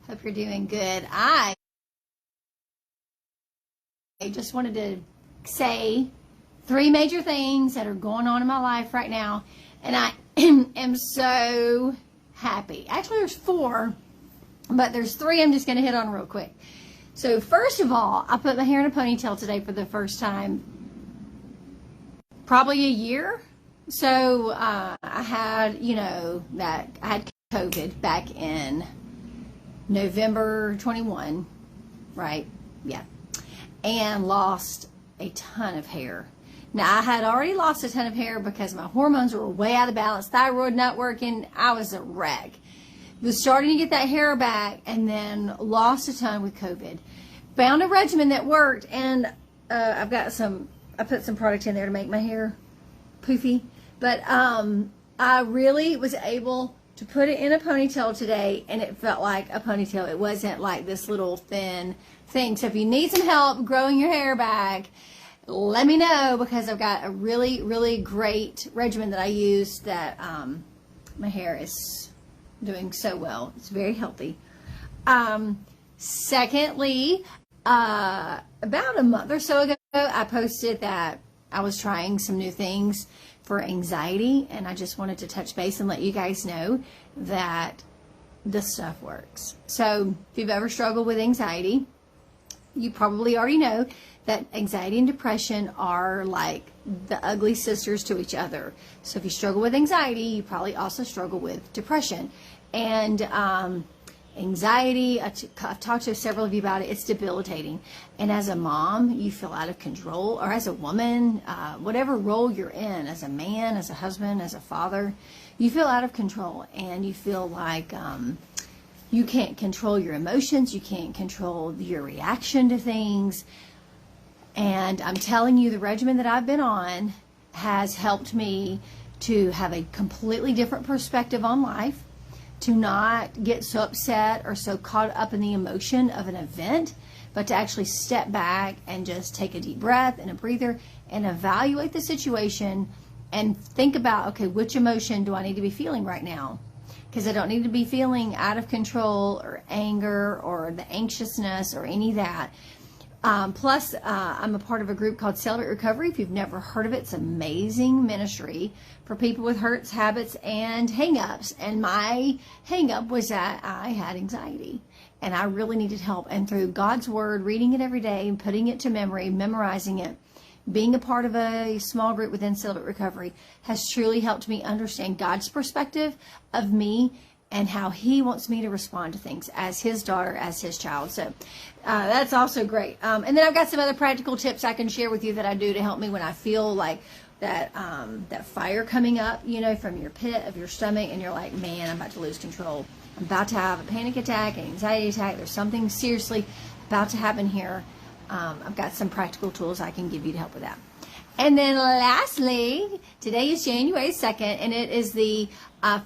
Hope you're doing good. I just wanted to say 3 major things that are going on in my life right now, and I am so happy. Actually, there's 4, but there's 3 I'm just going to hit on real quick. So first of all, I put my hair in a ponytail today for the first time, probably a year. So I had, I had COVID back in November 21, right? Yeah. And lost a ton of hair. Now, I had already lost a ton of hair because my hormones were way out of balance, thyroid not working. I was a wreck. Was starting to get that hair back and then lost a ton with COVID. Found a regimen that worked, and I put some product in there to make my hair poofy. But I really was able to put it in a ponytail today, and it felt like a ponytail. It wasn't like this little thin thing. So if you need some help growing your hair back, let me know, because I've got a really, really great regimen that I use that my hair is doing so well. It's very healthy. Secondly, about a month or so ago, I posted that I was trying some new things for anxiety, and I just wanted to touch base and let you guys know that this stuff works. So if you've ever struggled with anxiety, you probably already know that anxiety and depression are like the ugly sisters to each other. So if you struggle with anxiety, you probably also struggle with depression. And anxiety, I've talked to several of you about it, it's debilitating. And as a mom, you feel out of control, or as a woman, whatever role you're in, as a man, as a husband, as a father, you feel out of control, and you feel like you can't control your emotions, you can't control your reaction to things. And I'm telling you, the regimen that I've been on has helped me to have a completely different perspective on life, to not get so upset or so caught up in the emotion of an event, but to actually step back and just take a deep breath and a breather and evaluate the situation and think about, okay, which emotion do I need to be feeling right now? Because I don't need to be feeling out of control or anger or the anxiousness or any of that. Plus, I'm a part of a group called Celebrate Recovery. If you've never heard of it, it's an amazing ministry for people with hurts, habits, and hang-ups. And my hang-up was that I had anxiety, and I really needed help. And through God's Word, reading it every day, and putting it to memory, memorizing it, being a part of a small group within Celebrate Recovery has truly helped me understand God's perspective of me and how He wants me to respond to things as His daughter, as His child. So that's also great. And then I've got some other practical tips I can share with you that I do to help me when I feel like that that fire coming up, from your pit of your stomach, and you're like, man, I'm about to lose control. I'm about to have a panic attack, an anxiety attack. There's something seriously about to happen here. I've got some practical tools I can give you to help with that. And then lastly, today is January 2nd, and it is the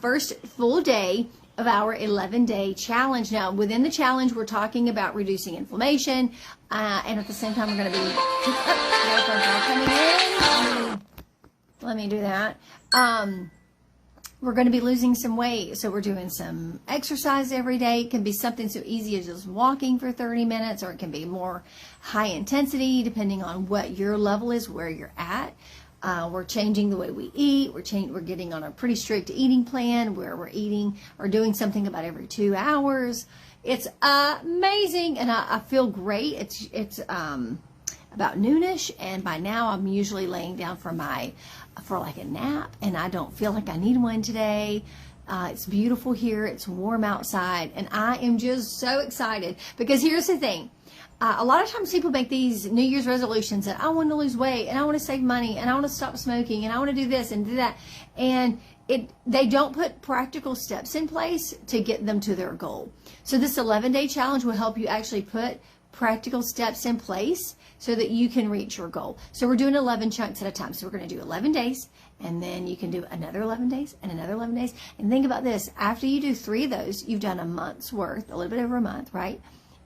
first full day of our 11-day challenge. Now, within the challenge, we're talking about reducing inflammation, and at the same time, we're going to be coming in. Let me do that. We're going to be losing some weight, so we're doing some exercise every day. It can be something so easy as just walking for 30 minutes, or it can be more high intensity, depending on what your level is, where you're at. We're changing the way we eat. We're getting on a pretty strict eating plan where we're eating or doing something about every 2 hours. It's amazing, and I feel great. It's about noonish, and by now I'm usually laying down for like a nap, and I don't feel like I need one today. It's beautiful here. It's warm outside, and I am just so excited, because here's the thing. A lot of times people make these New Year's resolutions that I want to lose weight, and I want to save money, and I want to stop smoking, and I want to do this and do that. And they don't put practical steps in place to get them to their goal. So this 11-day challenge will help you actually put practical steps in place so that you can reach your goal. So we're doing 11 chunks at a time. So we're going to do 11 days, and then you can do another 11 days and another 11 days. And think about this. After you do 3 of those, you've done a month's worth, a little bit over a month, right?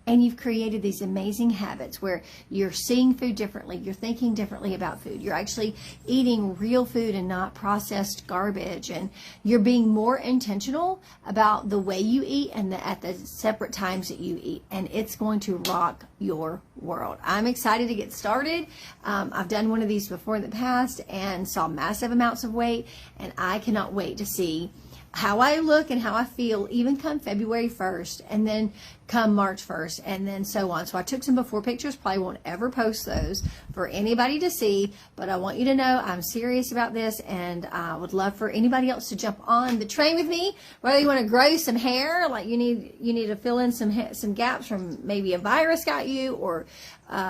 And you've created these amazing habits where you're seeing food differently, you're thinking differently about food, you're actually eating real food and not processed garbage, and you're being more intentional about the way you eat and at the separate times that you eat, and it's going to rock your world. I'm excited to get started. I've done one of these before in the past and saw massive amounts of weight, and I cannot wait to see how I look and how I feel even come February 1st and then come March 1st and then so on. So I took some before pictures, probably won't ever post those for anybody to see, but I want you to know I'm serious about this, and I would love for anybody else to jump on the train with me. Whether you want to grow some hair, like you need to fill in some gaps from maybe a virus got you, or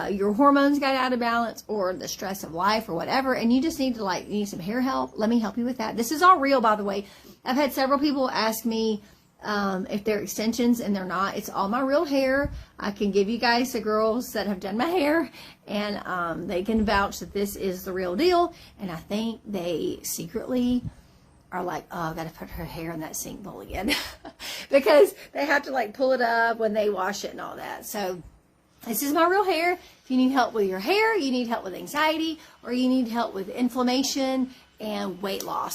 your hormones got out of balance, or the stress of life, or whatever, and you just need to you need some hair help. Let me help you with that. This is all real, by the way. I've had several people ask me if they're extensions, and they're not. It's all my real hair. I can give you guys the girls that have done my hair, and they can vouch that this is the real deal. And I think they secretly are like, oh, I've got to put her hair in that sink bowl again because they have to pull it up when they wash it and all that. So this is my real hair. If you need help with your hair, you need help with anxiety, or you need help with inflammation and weight loss,